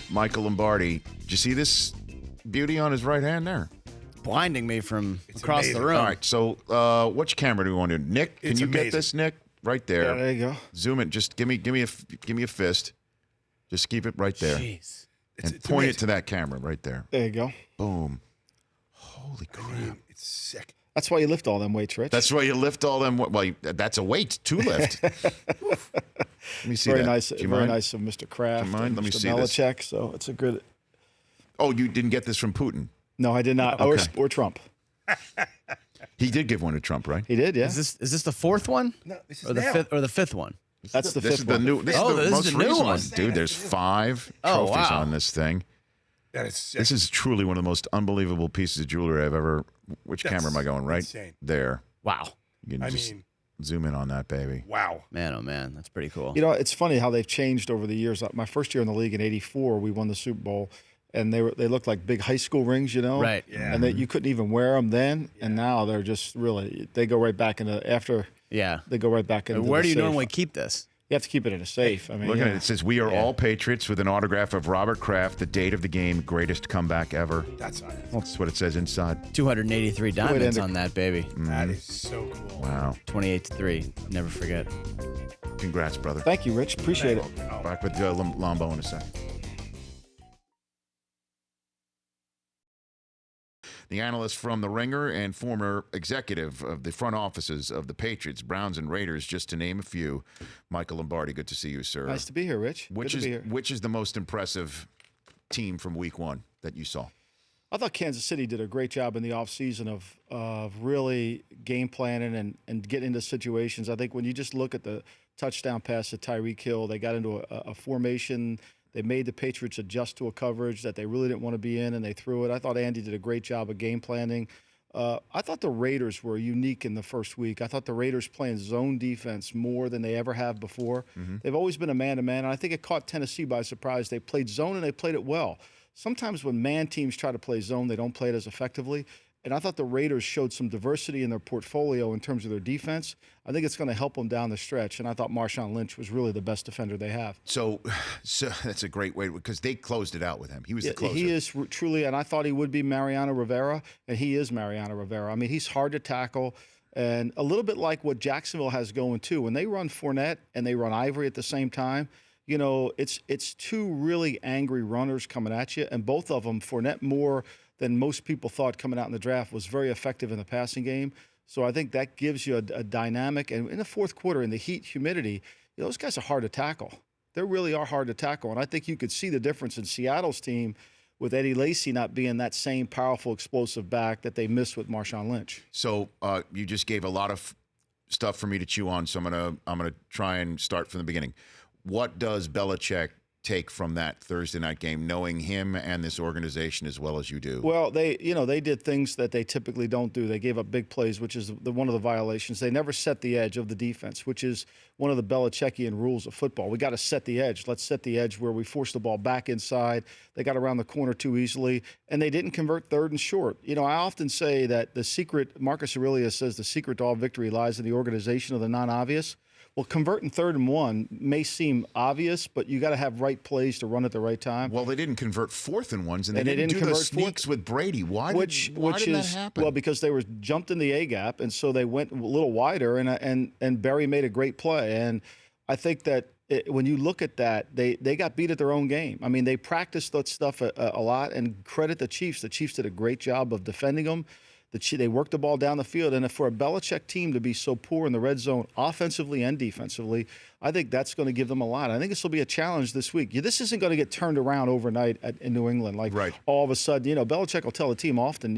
Michael Lombardi. Did you see this beauty on his right hand there? Blinding me from across the room. All right, so which camera do we want to do? Nick, can you get this, Nick? Right there. Yeah, there you go. Zoom it. Just give me a fist. Just keep it right there. Jeez. And point it to that camera right there. There you go. Boom. Holy crap. It's sick. That's why you lift all them weights, Rich. That's why you lift all them. Well, that's a weight to lift. Let me see very that. nice. Do you Very mind? nice of Mr. Kraft. Do you mind? And Let me Mr. see this. Belichick. So it's a good. Oh, you didn't get this from Putin? No, I did not. Okay. Or Trump. He did give one to Trump, right? He did, yeah. Is this the fourth one? No, this is Or the now. fifth or the fifth one? That's the This fifth is the one. new. This Oh, is the this is most the new recent one. Dude, there's 5 Oh, trophies wow. on this thing. That is sick. This is truly one of the most unbelievable pieces of jewelry I've ever. Which That's camera am I going? Right insane. there. Wow. You can I just mean, zoom in on that, baby. wow. Man, oh man, that's pretty cool. You know, it's funny how they've changed over the years. My first year in the league in '84, we won the Super Bowl, and they looked like big high school rings, you know. Right. Yeah. And that you couldn't even wear them then, and now they're just really they go right back into after Yeah. they go right back into. Where the do you safe. normally keep this? You have to keep it in a safe. I mean, Look yeah. at it. It says, "We are all Patriots," with an autograph of Robert Kraft, the date of the game, greatest comeback ever. That's nice. That's what it says inside. 283 diamonds on that baby. That is so cool. Wow. 28-3. Never forget. Congrats, brother. Thank you, Rich. Appreciate it. Oh, Back with Lombo in a second. The analyst from The Ringer and former executive of the front offices of the Patriots, Browns, and Raiders, just to name a few. Michael Lombardi, good to see you, sir. Nice to be here, Rich. Good to be here. Which is the most impressive team from Week 1 that you saw? I thought Kansas City did a great job in the offseason of really game planning and getting into situations. I think when you just look at the touchdown pass to Tyreek Hill, they got into a formation. They made the Patriots adjust to a coverage that they really didn't want to be in, and they threw it. I thought Andy did a great job of game planning. I thought the Raiders were unique in the first week. I thought the Raiders playing zone defense more than they ever have before. They've always been a man-to-man, and I think it caught Tennessee by surprise. They played zone, and they played it well. Sometimes when man teams try to play zone, they don't play it as effectively. And I thought the Raiders showed some diversity in their portfolio in terms of their defense. I think it's going to help them down the stretch. And I thought Marshawn Lynch was really the best defender they have. So that's a great way, because they closed it out with him. He was the closer. He is truly, and I thought he would be Mariano Rivera, and he is Mariano Rivera. I mean, he's hard to tackle, and a little bit like what Jacksonville has going too. When they run Fournette and they run Ivory at the same time, you know, it's two really angry runners coming at you, and both of them, Fournette more than most people thought coming out in the draft, was very effective in the passing game. So I think that gives you a dynamic. And in the fourth quarter, in the heat, humidity, those guys are hard to tackle. They really are hard to tackle. And I think you could see the difference in Seattle's team with Eddie Lacy not being that same powerful, explosive back that they missed with Marshawn Lynch. So you just gave a lot of stuff for me to chew on, so I'm gonna try and start from the beginning. What does Belichick take from that Thursday night game, knowing him and this organization as well as you do? Well, they did things that they typically don't do. They gave up big plays, which is one of the violations. They never set the edge of the defense, which is one of the Belichickian rules of football. We got to set the edge. Let's set the edge where we force the ball back inside. They got around the corner too easily, and they didn't convert third and short. You know, I often say that the secret, Marcus Aurelius says, the secret to all victory lies in the organization of the non-obvious. Well, converting 3rd and 1 may seem obvious, but you got to have right plays to run at the right time. Well, they didn't convert 4th and 1s, and they didn't do convert the sneaks with Brady. Why did that happen? Well, because they were jumped in the A gap, and so they went a little wider, and Barry made a great play. And I think that when you look at that, they got beat at their own game. I mean, they practiced that stuff a lot, and credit the Chiefs. The Chiefs did a great job of defending them. They worked the ball down the field, and for a Belichick team to be so poor in the red zone, offensively and defensively, I think that's going to give them a lot. I think this will be a challenge this week. This isn't going to get turned around overnight in New England. Like all of a sudden, Belichick will tell the team often,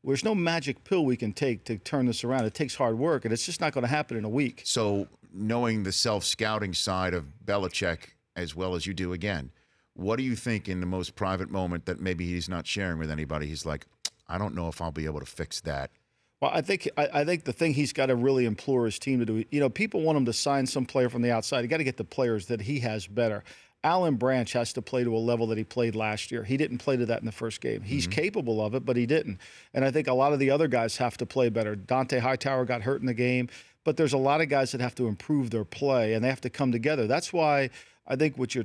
there's no magic pill we can take to turn this around. It takes hard work, and it's just not going to happen in a week. So knowing the self-scouting side of Belichick as well as you do, again, what do you think in the most private moment that maybe he's not sharing with anybody? He's like, I don't know if I'll be able to fix that. Well, I think the thing he's got to really implore his team to do, people want him to sign some player from the outside. You got to get the players that he has better. Alan Branch has to play to a level that he played last year. He didn't play to that in the first game. He's capable of it, but he didn't. And I think a lot of the other guys have to play better. Dante Hightower got hurt in the game, but there's a lot of guys that have to improve their play, and they have to come together. That's why I think what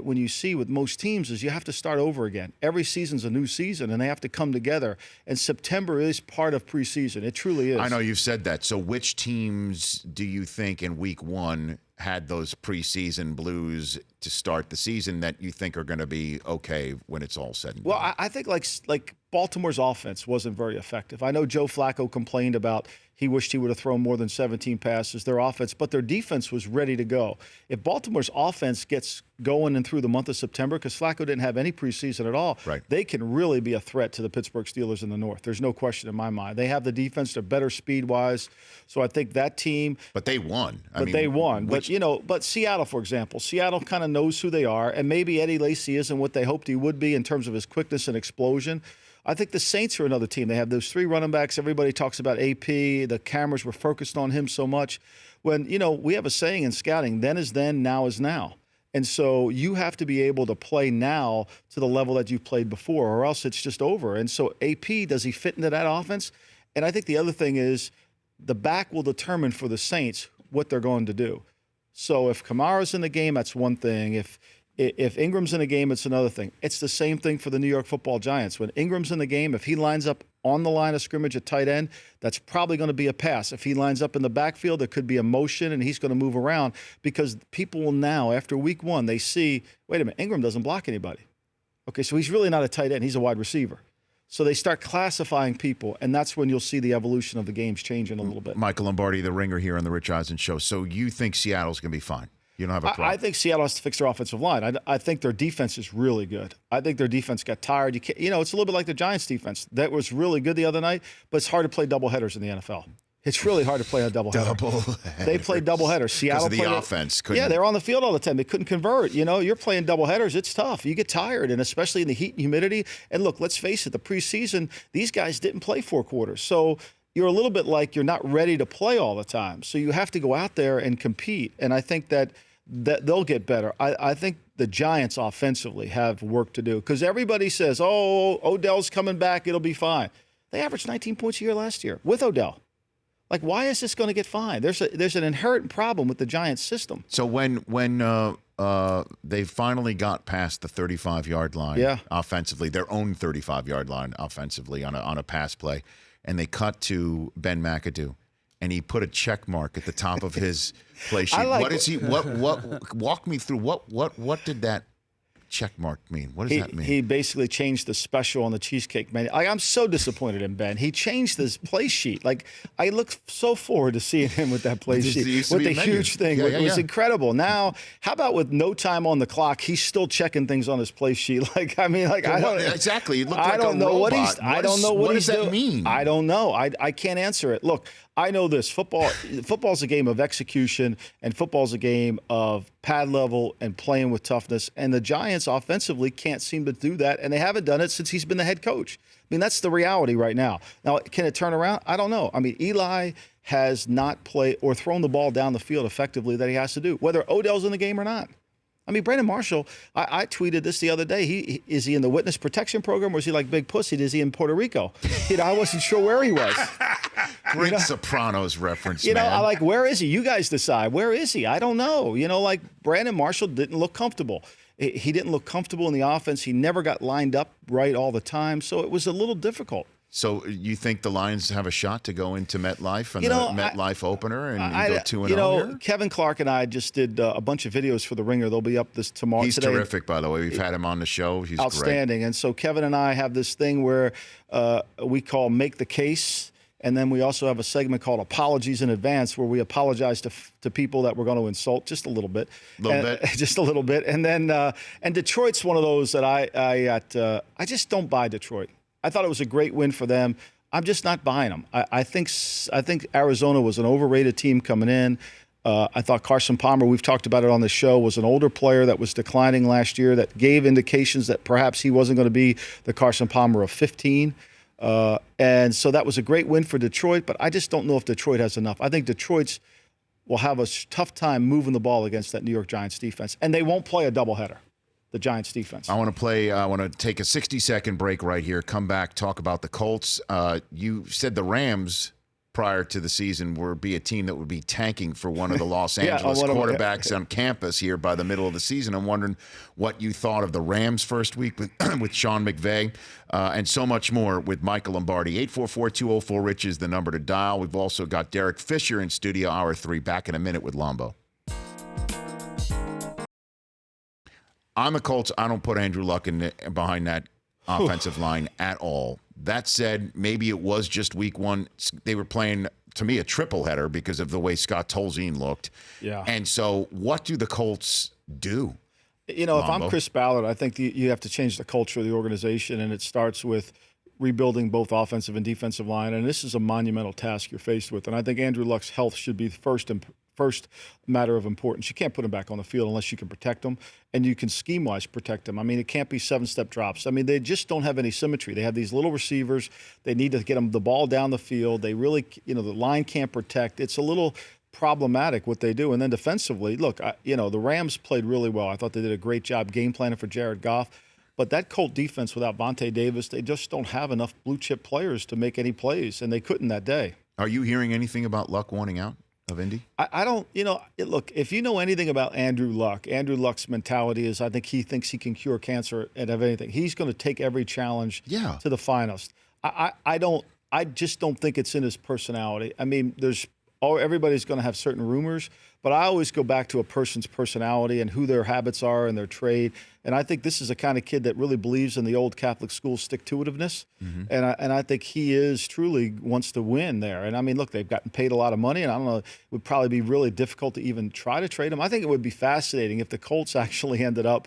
when you see with most teams is you have to start over again. Every season's a new season, and they have to come together. And September is part of preseason. It truly is. I know you've said that. So which teams do you think in week one had those preseason blues to start the season that you think are going to be okay when it's all said and done? Well, I think like Baltimore's offense wasn't very effective. I know Joe Flacco complained about he wished he would have thrown more than 17 passes, their offense, but their defense was ready to go. If Baltimore's offense gets going and through the month of September, because Flacco didn't have any preseason at all, right, they can really be a threat to the Pittsburgh Steelers in the North. There's no question in my mind. They have the defense. They're better speed-wise. So I think that team. But they won. They won. But Seattle, for example, Seattle kind of knows who they are, and maybe Eddie Lacy isn't what they hoped he would be in terms of his quickness and explosion. I think the Saints are another team. They have those 3 running backs. Everybody talks about AP. The cameras were focused on him so much. When, we have a saying in scouting, then is then, now is now. And so you have to be able to play now to the level that you've played before, or else it's just over. And so AP, does he fit into that offense? And I think the other thing is the back will determine for the Saints what they're going to do. So if Kamara's in the game, that's one thing. If Ingram's in the game, it's another thing. It's the same thing for the New York Football Giants. When Ingram's in the game, if he lines up on the line of scrimmage at tight end, that's probably going to be a pass. If he lines up in the backfield, there could be a motion, and he's going to move around because people will now, after week 1, they see, wait a minute, Ingram doesn't block anybody. Okay, so he's really not a tight end. He's a wide receiver. So they start classifying people, and that's when you'll see the evolution of the games changing a little bit. Michael Lombardi, the ringer here on the Rich Eisen Show. So you think Seattle's going to be fine? You don't have a problem? I think Seattle has to fix their offensive line. I think their defense is really good. I think their defense got tired. It's a little bit like the Giants' defense. That was really good the other night, but it's hard to play doubleheaders in the NFL. It's really hard to play a doubleheader. They played doubleheaders. Seattle because of the offense. Yeah, they're on the field all the time. They couldn't convert. You're playing doubleheaders. It's tough. You get tired, and especially in the heat and humidity. And look, let's face it, the preseason, these guys didn't play 4 quarters. So you're a little bit like you're not ready to play all the time. So you have to go out there and compete. And I think that they'll get better. I think the Giants offensively have work to do because everybody says, oh, Odell's coming back, it'll be fine. They averaged 19 points a year last year with Odell. Like, why is this going to get fine? There's an inherent problem with the Giants system. So when they finally got past the 35-yard line offensively, their own 35-yard line offensively on a pass play, and they cut to Ben McAdoo, and he put a check mark at the top of his play sheet. Walk me through what did that check mark mean? What does that mean? He basically changed the special on the cheesecake menu. I'm so disappointed in Ben. He changed his play sheet. Like, I look so forward to seeing him with that play sheet with the huge thing. It was incredible. Now, how about with no time on the clock, he's still checking things on his play sheet? I don't exactly. He looked like I don't a know robot. what he's. I don't know what he's doing. What does that mean? I don't know. I can't answer it. Look, I know this. Football's a game of execution, and football's a game of pad level and playing with toughness. And the Giants offensively can't seem to do that, and they haven't done it since he's been the head coach. I mean, that's the reality right now. Now, can it turn around? I don't know. I mean, Eli has not played or thrown the ball down the field effectively that he has to do, whether Odell's in the game or not. I mean, Brandon Marshall, I tweeted this the other day. Is he in the witness protection program or is he like Big Pussy? Is he in Puerto Rico? I wasn't sure where he was. Great Sopranos reference, man. I like, where is he? You guys decide. Where is he? I don't know. Like Brandon Marshall didn't look comfortable. He didn't look comfortable in the offense. He never got lined up right all the time. So it was a little difficult. So you think the Lions have a shot to go into MetLife and the MetLife opener and go 2-0 here? Kevin Clark and I just did a bunch of videos for The Ringer. They'll be up tomorrow. He's terrific, by the way. We've had him on the show. He's outstanding. Great. And so Kevin and I have this thing where we call Make the Case. And then we also have a segment called Apologies in Advance where we apologize to people that we're going to insult just a little bit. Just a little bit. And then and Detroit's one of those that I just don't buy Detroit. I thought it was a great win for them. I'm just not buying them. I think Arizona was an overrated team coming in. I thought Carson Palmer, we've talked about it on the show, was an older player that was declining last year that gave indications that perhaps he wasn't going to be the Carson Palmer of 15. And so that was a great win for Detroit, but I just don't know if Detroit has enough. I think Detroit's will have a tough time moving the ball against that New York Giants defense, and they won't play a doubleheader. The Giants defense. I want to take a 60-second break right here, come back, talk about the Colts. You said the Rams prior to the season would be a team that would be tanking for one of the Los Yeah, Angeles one of them, quarterbacks on campus here by the middle of the season. I'm wondering what you thought of the Rams first week with with Sean McVay, and so much more with Michael Lombardi. 844-204-RICH is the number to dial. We've also got Derek Fisher in studio, hour 3. Back in a minute with Lombo. On the Colts, I don't put Andrew Luck behind that offensive line at all. That said, maybe it was just week one. They were playing, to me, a triple header because of the way Scott Tolzien looked. Yeah. And so what do the Colts do? You know, Lombo? if I'm Chris Ballard, I think you have to change the culture of the organization, and it starts with rebuilding both offensive and defensive line. And this is a monumental task you're faced with. And I think Andrew Luck's health should be the first matter of importance. You can't put him back on the field unless you can protect him, and you can scheme-wise protect him. I mean, it can't be 7-step drops. I mean, they just don't have any symmetry. They have these little receivers. They need to get them the ball down the field. They really, the line can't protect. It's a little problematic what they do. And then defensively, look, the Rams played really well. I thought they did a great job game planning for Jared Goff. But that Colt defense without Vontae Davis, they just don't have enough blue-chip players to make any plays, and they couldn't that day. Are you hearing anything about Luck wanting out of Indy? I don't, look, if you know anything about Andrew Luck's mentality is I think he thinks he can cure cancer and have anything. He's going to take every challenge to the finest. I just don't think it's in his personality. I mean, everybody's going to have certain rumors, but I always go back to a person's personality and who their habits are and their trade. And I think this is a kind of kid that really believes in the old Catholic school stick-to-itiveness. Mm-hmm. And I think he truly wants to win there. And I mean, look, they've gotten paid a lot of money, and I don't know, it would probably be really difficult to even try to trade him. I think it would be fascinating if the Colts actually ended up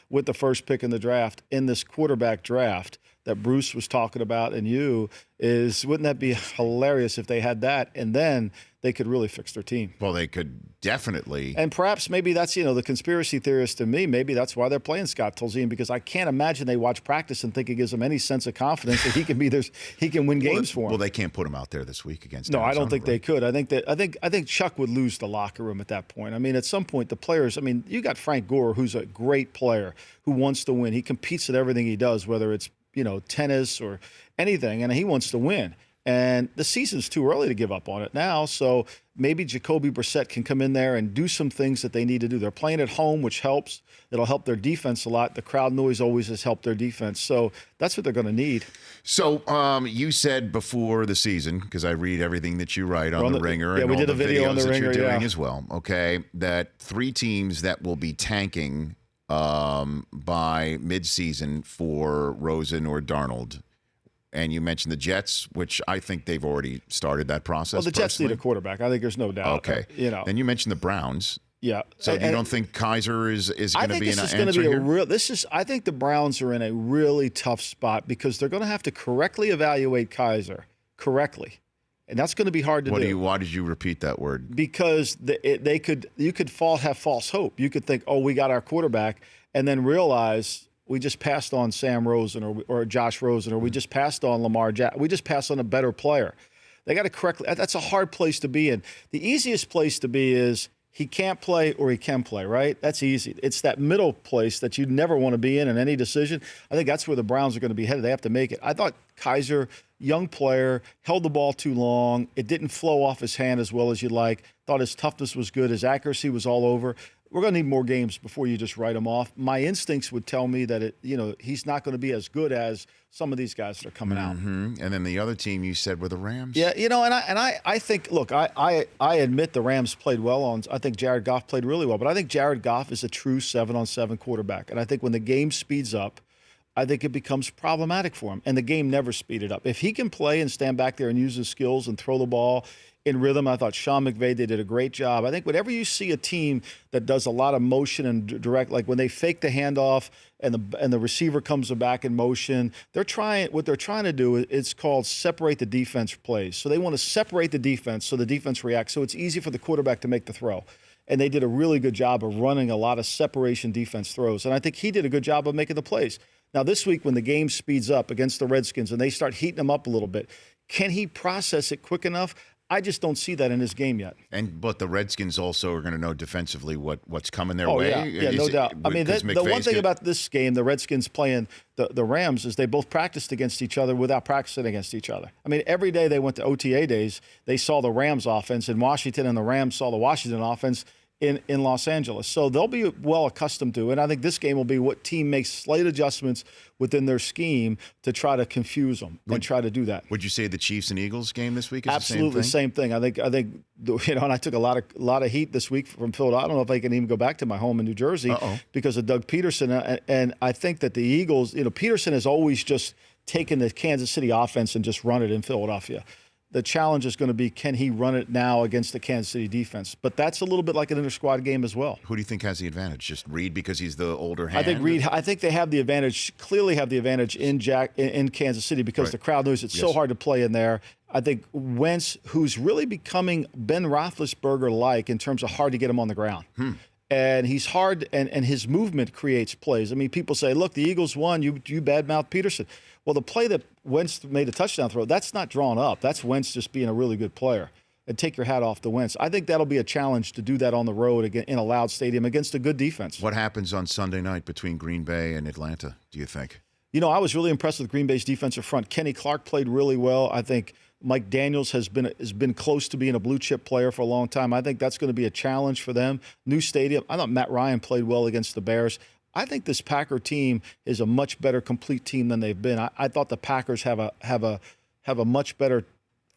with the first pick in the draft in this quarterback draft that Bruce was talking about, and wouldn't that be hilarious if they had that, and then they could really fix their team? Well, they could definitely. And perhaps maybe that's, the conspiracy theorist in me, maybe that's why they're playing Scott Tolzien, because I can't imagine they watch practice and think it gives them any sense of confidence that he can win games for them. Well, they can't put him out there this week against No, Arizona, I don't think they could. I think Chuck would lose the locker room at that point. I mean, at some point, the players, you got Frank Gore, who's a great player, who wants to win. He competes at everything he does, whether it's tennis or anything, and he wants to win. And the season's too early to give up on it now, so maybe Jacoby Brissett can come in there and do some things that they need to do. They're playing at home, which helps. It'll help their defense a lot. The crowd noise always has helped their defense, so that's what they're going to need. So you said before the season, because I read everything that you write on the Ringer, and we did all a the video on the videos that Ringer, you're doing as well, okay, that 3 teams that will be tanking by midseason for Rosen or Darnold. And you mentioned the Jets, which I think they've already started that process. Well, the Jets need a quarterback. I think there's no doubt. Okay. Then you mentioned the Browns. Yeah. So you don't think Kaiser is going to be an answer here? I think the Browns are in a really tough spot because they're going to have to correctly evaluate Kaiser correctly. And that's going to be hard to do. Why did you repeat that word? Because you could have false hope. You could think, we got our quarterback, and then realize we just passed on Sam Rosen or Josh Rosen, or we just passed on Lamar Jackson. We just passed on a better player. They got to correctly. That's a hard place to be in. The easiest place to be is he can't play or he can play, right? That's easy. It's that middle place that you never want to be in any decision. I think that's where the Browns are going to be headed. They have to make it. I thought Kaiser, young player, held the ball too long. It didn't flow off his hand as well as you'd like. Thought his toughness was good. His accuracy was all over. We're going to need more games before you just write him off. My instincts would tell me that he's not going to be as good as some of these guys that are coming out. And then the other team you said were the Rams. Yeah, I think, look, I admit the Rams played well I think Jared Goff played really well, but I think Jared Goff is a true 7-on-7 quarterback. And I think when the game speeds up, I think it becomes problematic for him. And the game never speeded up. If he can play and stand back there and use his skills and throw the ball in rhythm, I thought Sean McVay, they did a great job. I think whenever you see a team that does a lot of motion and direct, like when they fake the handoff and the receiver comes back in motion, what they're trying to do, it's called separate the defense plays. So they want to separate the defense so the defense reacts, so it's easy for the quarterback to make the throw. And they did a really good job of running a lot of separation defense throws. And I think he did a good job of making the plays. Now, this week when the game speeds up against the Redskins and they start heating them up a little bit, can he process it quick enough? I just don't see that in this game yet. But the Redskins also are going to know defensively what's coming their Oh, way. yeah, no doubt. I mean, the one thing about this game, the Redskins playing the Rams, is they both practiced against each other without practicing against each other. I mean, every day they went to OTA days, they saw the Rams offense in Washington, and the Rams saw the Washington offense in Los Angeles. So they'll be well accustomed to it. And I think this game will be what team makes slight adjustments within their scheme to try to confuse them and try to do that. Would you say the Chiefs and Eagles game this week is absolutely the same thing? I think and I took a lot of heat this week from Philadelphia. I don't know if I can even go back to my home in New Jersey because of Doug Peterson. And I think that the Eagles, Peterson has always just taken the Kansas City offense and just run it in Philadelphia. The challenge is going to be, can he run it now against the Kansas City defense? But that's a little bit like an inter-squad game as well. Who do you think has the advantage? Just Reed because he's the older hand? I think Reed. I think they have the advantage, clearly have the advantage in Kansas City because the crowd knows it's so hard to play in there. I think Wentz, who's really becoming Ben Roethlisberger-like in terms of hard to get him on the ground. And he's hard, and his movement creates plays. I mean, people say, look, the Eagles won, you badmouth Peterson. Well, the play that Wentz made a touchdown throw, that's not drawn up. That's Wentz just being a really good player. And take your hat off to Wentz. I think that'll be a challenge to do that on the road again in a loud stadium against a good defense. What happens on Sunday night between Green Bay and Atlanta, do you think? I was really impressed with Green Bay's defensive front. Kenny Clark played really well. I think Mike Daniels has been close to being a blue-chip player for a long time. I think that's going to be a challenge for them. New stadium. I thought Matt Ryan played well against the Bears. I think this Packer team is a much better complete team than they've been. I thought the Packers have a much better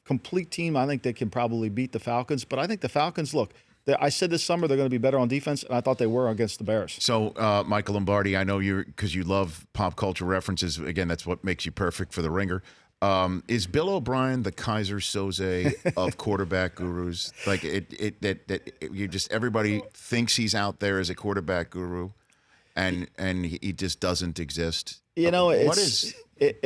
complete team. I think they can probably beat the Falcons. But I think the Falcons, look, I said this summer they're going to be better on defense, and I thought they were against the Bears. So, Michael Lombardi, I know because you love pop culture references. Again, that's what makes you perfect for the Ringer. Is Bill O'Brien the Kaiser Soze of quarterback gurus? Like everybody thinks he's out there as a quarterback guru, and he just doesn't exist. What is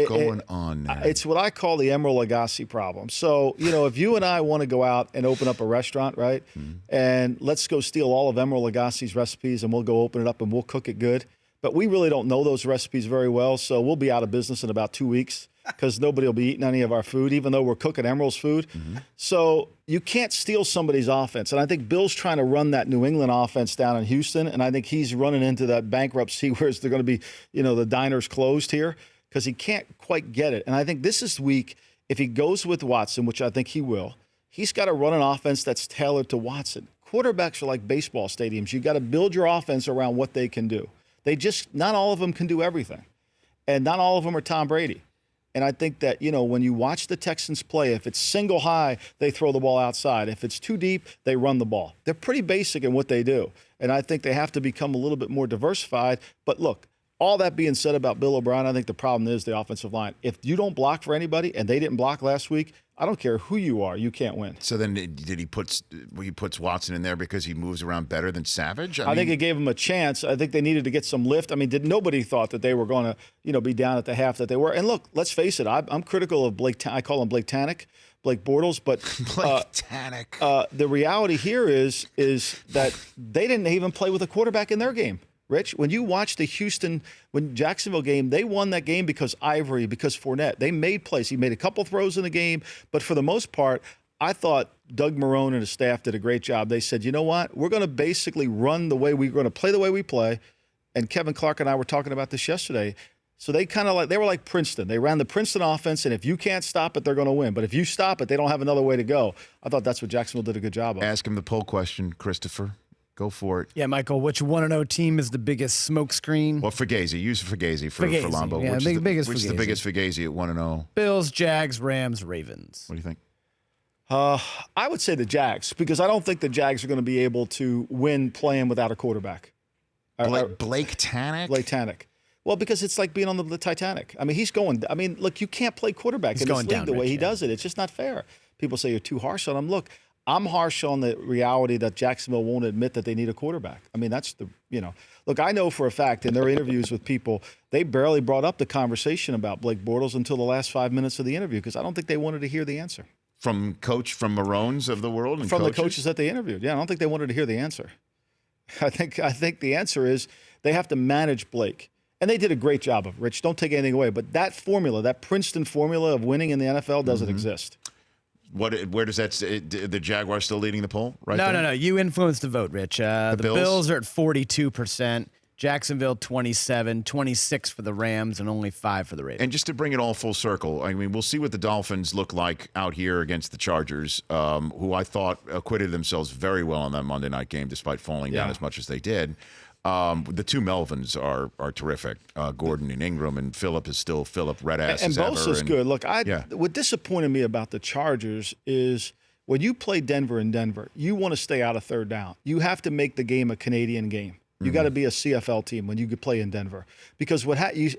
going on there? It's what I call the Emeril Lagasse problem. So, if you and I want to go out and open up a restaurant, right, and let's go steal all of Emeril Lagasse's recipes and we'll go open it up and we'll cook it good. But we really don't know those recipes very well, so we'll be out of business in about 2 weeks because nobody will be eating any of our food, even though we're cooking Emeril's food. So you can't steal somebody's offense. And I think Bill's trying to run that New England offense down in Houston, and I think he's running into that bankruptcy where they're going to be, the diners closed here because he can't quite get it. And I think this is week, if he goes with Watson, which I think he will, he's got to run an offense that's tailored to Watson. Quarterbacks are like baseball stadiums. You got to build your offense around what they can do. Not all of them can do everything. And not all of them are Tom Brady. And I think that, when you watch the Texans play, if it's single high, they throw the ball outside. If it's too deep, they run the ball. They're pretty basic in what they do. And I think they have to become a little bit more diversified. But look, all that being said about Bill O'Brien, I think the problem is the offensive line. If you don't block for anybody, and they didn't block last week, I don't care who you are, you can't win. So then did he puts Watson in there because he moves around better than Savage? I think it gave him a chance. I think they needed to get some lift. I mean, nobody thought that they were going to, be down at the half that they were. And look, let's face it, I'm critical of Blake. I call him Blake Tannick, Blake Bortles, but Blake Tannick. The reality here is that they didn't even play with a quarterback in their game. Rich, when you watch the Jacksonville game, they won that game because Ivory, because Fournette. They made plays. He made a couple throws in the game, but for the most part, I thought Doug Marrone and his staff did a great job. They said, you know what? We're going to basically run the way we're going to play the way we play. And Kevin Clark and I were talking about this yesterday. So they were like Princeton. They ran the Princeton offense, and if you can't stop it, they're going to win. But if you stop it, they don't have another way to go. I thought that's what Jacksonville did a good job of. Ask him the poll question, Christopher. Go for it. Yeah, Michael, which 1-0 team is the biggest smokescreen? Well, Fugazi. Use Fugazi for Lambo. Yeah, which is the Fugazi. biggest Fugazi at 1-0? Bills, Jags, Rams, Ravens. What do you think? I would say the Jags, because I don't think the Jags are going to be able to win playing without a quarterback. Blake Tannick? Blake Tannick. Well, because it's like being on the Titanic. I mean, look, you can't play quarterback in this league the way he does it. It's just not fair. People say you're too harsh on him. Look, I'm harsh on the reality that Jacksonville won't admit that they need a quarterback. I mean, that's look, I know for a fact in their interviews with people, they barely brought up the conversation about Blake Bortles until the last 5 minutes of the interview because I don't think they wanted to hear the answer. From Marones of the world? And from the coaches that they interviewed. Yeah, I don't think they wanted to hear the answer. I think the answer is they have to manage Blake. And they did a great job of it, Rich. Don't take anything away. But that formula, that Princeton formula of winning in the NFL doesn't exist. Where does that the Jaguars still leading the poll? Right? No. You influenced the vote, Rich. The Bills? Bills are at 42%. Jacksonville 27, 26 for the Rams, and only 5 for the Ravens. And just to bring it all full circle, I mean, we'll see what the Dolphins look like out here against the Chargers, who I thought acquitted themselves very well in that Monday night game, despite falling down as much as they did. The two Melvins are terrific. Gordon and Ingram, and Phillip is still Phillip, red ass and as ever. Bosa's good. Look, what disappointed me about the Chargers is when you play Denver in Denver, you want to stay out of third down. You have to make the game a Canadian game. You got to be a CFL team when you could play in Denver, because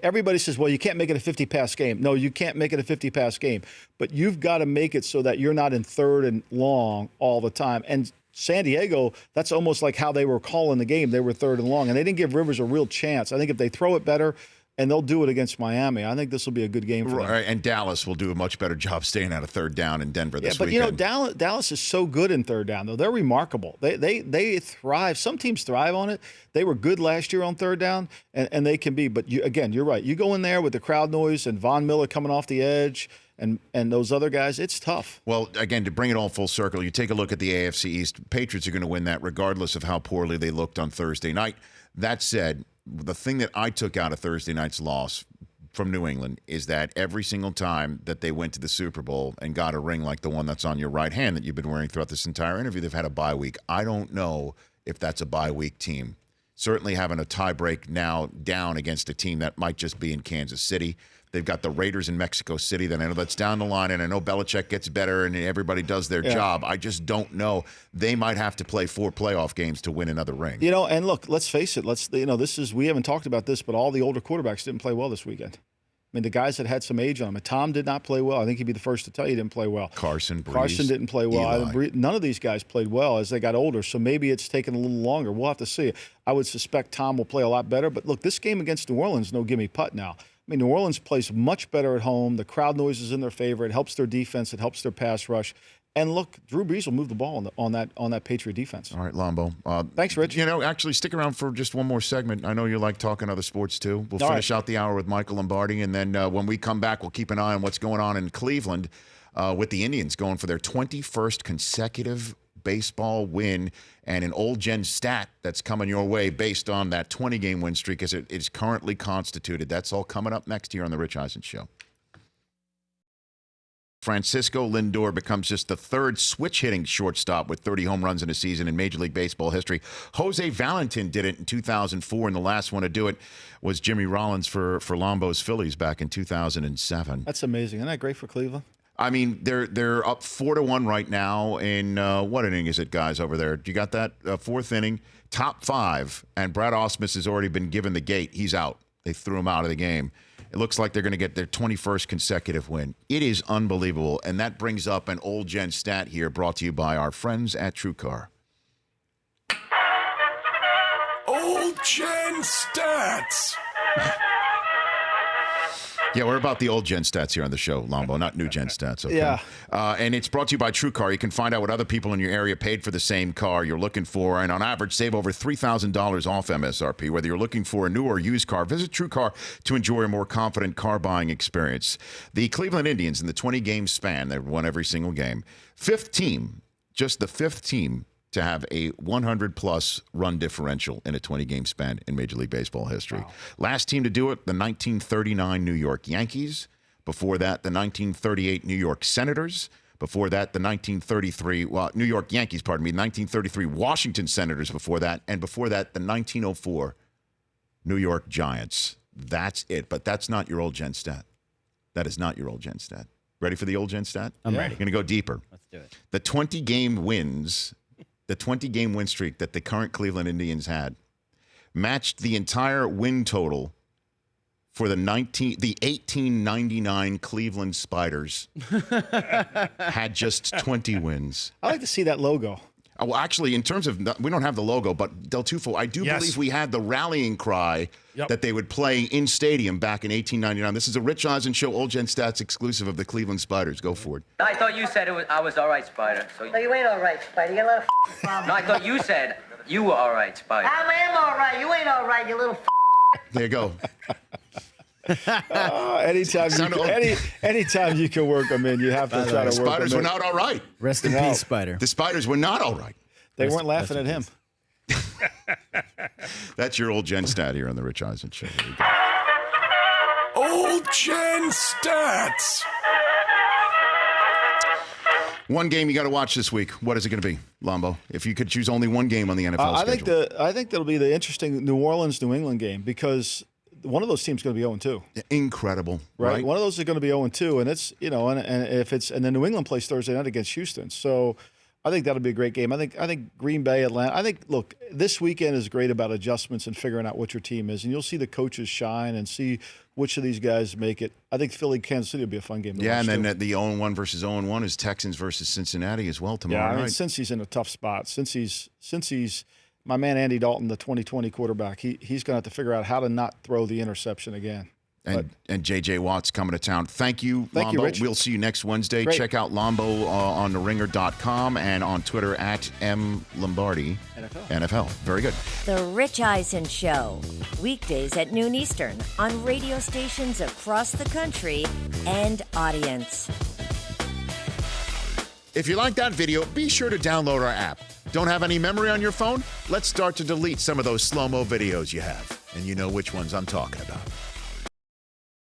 everybody says, well, you can't make it a 50-pass game. No, you can't make it a 50-pass game, but you've got to make it so that you're not in third and long all the time. And San Diego, that's almost like how they were calling the game. They were third and long, and they didn't give Rivers a real chance. I think if they throw it better, and they'll do it against Miami, I think this will be a good game for them. Right, and Dallas will do a much better job staying out of third down in Denver this weekend. Yeah, but Dallas is so good in third down, though. They're remarkable. They thrive. Some teams thrive on it. They were good last year on third down, and they can be. But you're right. You go in there with the crowd noise and Von Miller coming off the edge and those other guys, it's tough. Well, again, to bring it all full circle, you take a look at the AFC East. Patriots are going to win that regardless of how poorly they looked on Thursday night. That said, the thing that I took out of Thursday night's loss from New England is that every single time that they went to the Super Bowl and got a ring like the one that's on your right hand that you've been wearing throughout this entire interview, they've had a bye week. I don't know if that's a bye week team. Certainly having a tie break now down against a team that might just be in Kansas City. They've got the Raiders in Mexico City. Then I know that's down the line, and I know Belichick gets better and everybody does their job. I just don't know. They might have to play 4 playoff games to win another ring. And look, let's face it. We haven't talked about this, but all the older quarterbacks didn't play well this weekend. I mean, the guys that had some age on them. Tom did not play well. I think he'd be the first to tell you he didn't play well. Carson didn't play well. None of these guys played well as they got older, so maybe it's taken a little longer. We'll have to see. I would suspect Tom will play a lot better. But look, this game against New Orleans, no gimme putt now. I mean, New Orleans plays much better at home. The crowd noise is in their favor. It helps their defense. It helps their pass rush. And look, Drew Brees will move the ball on that Patriot defense. All right, Lombo. Thanks, Rich. Actually, stick around for just one more segment. I know you like talking other sports, too. We'll finish out the hour with Michael Lombardi, and then when we come back, we'll keep an eye on what's going on in Cleveland with the Indians going for their 21st consecutive baseball win, and an old gen stat that's coming your way based on that 20-game win streak as it is currently constituted. That's all coming up next here on The Rich Eisen Show. Francisco Lindor becomes just the third switch-hitting shortstop with 30 home runs in a season in Major League Baseball history. Jose Valentin did it in 2004, and the last one to do it was Jimmy Rollins for Lombo's Phillies back in 2007. That's amazing. Isn't that great for Cleveland? I mean, they're up 4-1 right now in what inning is it, guys, over there? You got that? Fourth inning, top 5, and Brad Ausmus has already been given the gate. He's out. They threw him out of the game. It looks like they're going to get their 21st consecutive win. It is unbelievable, and that brings up an old gen stat here brought to you by our friends at TrueCar. Old gen stats. Yeah, we're about the old gen stats here on the show, Lombo, not new gen stats. Okay? Yeah. And it's brought to you by TrueCar. You can find out what other people in your area paid for the same car you're looking for, and on average, save over $3,000 off MSRP. Whether you're looking for a new or used car, visit TrueCar to enjoy a more confident car buying experience. The Cleveland Indians, in the 20-game span, they've won every single game. Fifth team, just the fifth team to have a 100-plus run differential in a 20-game span in Major League Baseball history. Wow. Last team to do it, the 1939 New York Yankees. Before that, the 1938 New York Senators. Before that, the 1933, New York Yankees, 1933 Washington Senators before that. And before that, the 1904 New York Giants. That's it. But that's not your old gen stat. That is not your old gen stat. Ready for the old gen stat? I'm ready. We're going to go deeper. Let's do it. The 20-game wins... The 20-game win streak that the current Cleveland Indians had matched the entire win total for the 1899 Cleveland Spiders. Had just 20 wins. I like to see that logo. Well, actually, in terms of, we don't have the logo, but Del Tufo, I do believe we had the rallying cry that they would play in stadium back in 1899. This is a Rich Eisen Show, Old Gen Stats exclusive of the Cleveland Spiders. Go for it. I thought you said I was all right, Spider. So No, you ain't all right, Spider. You got a lot of problems. No, I thought you said you were all right, Spider. I am all right. You ain't all right, you little There you go. Anytime you can work them in, you have to try to work them in. The Spiders were not all right. Rest in peace, Spider. The Spiders were not all right. They weren't laughing at him. That's your old Jen stat here on the Rich Eisen Show. There you go. Old Jen Stats. One game you got to watch this week. What is it going to be, Lombo? If you could choose only one game on the NFL schedule. I think that'll be the interesting New Orleans-New England game because one of those teams is going to be 0-2. Incredible, right? One of those is going to be 0-2, and it's and then New England plays Thursday night against Houston. So I think that'll be a great game. I think Green Bay, Atlanta. I think look, this weekend is great about adjustments and figuring out what your team is, and you'll see the coaches shine and see which of these guys make it. I think Philly, Kansas City will be a fun game to watch. Yeah, and then the 0-1 versus 0-1 is Texans versus Cincinnati as well tomorrow night. Yeah, I mean, since he's in a tough spot, since he's my man Andy Dalton, the 2020 quarterback, he's going to have to figure out how to not throw the interception again. And J.J. Watt's coming to town. Thank you, Lombo. Thank you, Rich. We'll see you next Wednesday. Great. Check out Lombo on theringer.com and on Twitter at @MLombardi. NFL. Very good. The Rich Eisen Show. Weekdays at noon Eastern on radio stations across the country and audience. If you like that video, be sure to download our app. Don't have any memory on your phone? Let's start to delete some of those slow-mo videos you have. And you know which ones I'm talking about.